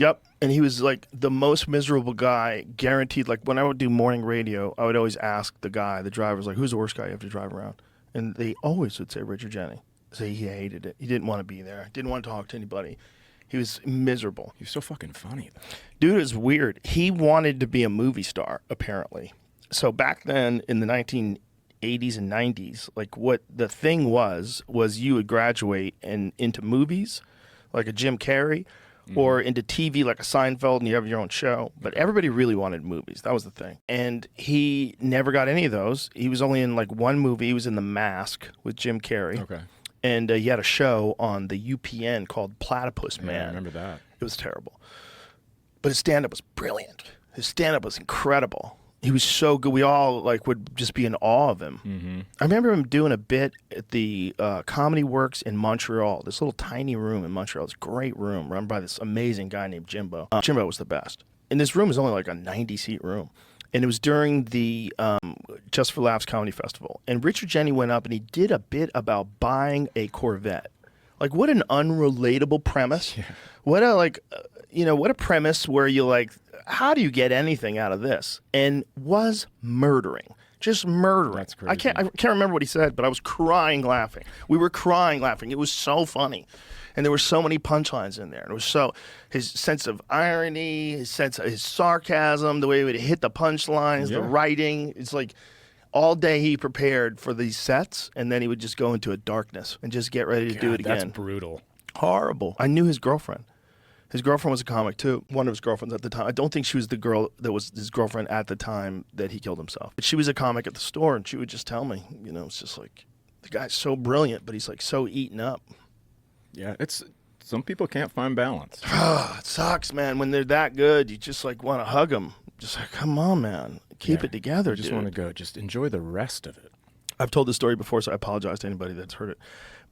Yep. And he was like the most miserable guy, guaranteed. Like when I would do morning radio, I would always ask the drivers, like, who's the worst guy you have to drive around? And they always would say Richard Jenney. Say he hated it. He didn't want to be there. Didn't want to talk to anybody. He was miserable. He was so fucking funny, though. Dude is weird. He wanted to be a movie star, apparently. So back then in the 1980s and 90s, like what the thing was you would graduate and into movies, like a Jim Carrey, or into TV like a Seinfeld, and you have your own show. But everybody really wanted movies. That was the thing. And he never got any of those. He was only in like one movie. He was in The Mask with Jim Carrey. Okay. And he had a show on the UPN called Platypus Man. Yeah, I remember that. It was terrible. But his stand-up was brilliant. His stand-up was incredible. He was so good. We all like would just be in awe of him. I remember him doing a bit at the Comedy Works in Montreal. This little tiny room in Montreal. This great room run by this amazing guy named Jimbo. Jimbo was the best. And this room was only like a 90-seat room. And it was during the Just for Laughs Comedy Festival. And Richard Jenney went up and he did a bit about buying a Corvette. Like, what an unrelatable premise. Yeah. What a, like, what a premise where you like, how do you get anything out of this? And was murdering. Just murdering. That's crazy. I can't remember what he said, but I was crying laughing. We were crying laughing. It was so funny. And there were so many punchlines in there. And it was so, his sense of irony, his sarcasm, the way he would hit the punchlines, the writing. It's like all day he prepared for these sets, and then he would just go into a darkness and just get ready to do it again. That's brutal. Horrible. I knew his girlfriend. His girlfriend was a comic, too. One of his girlfriends at the time. I don't think she was the girl that was his girlfriend at the time that he killed himself. But she was a comic at the store, and she would just tell me, it's just like, the guy's so brilliant, but he's like so eaten up. Yeah, some people can't find balance. It sucks, man. When they're that good, you just like want to hug them. Just like, come on, man. Keep it together, just want to go. Just enjoy the rest of it. I've told this story before, so I apologize to anybody that's heard it.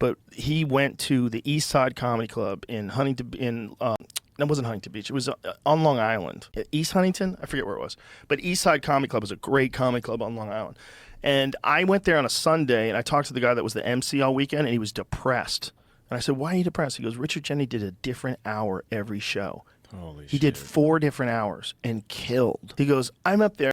But he went to the East Side Comedy Club in Huntington, that wasn't Huntington Beach. It was on Long Island. East Huntington? I forget where it was. But East Side Comedy Club is a great comedy club on Long Island. And I went there on a Sunday, and I talked to the guy that was the MC all weekend, and he was depressed. And I said, why are you depressed? He goes, Richard Jenney did a different hour every show. Holy shit. He did 4 different hours and killed. He goes, I'm up there.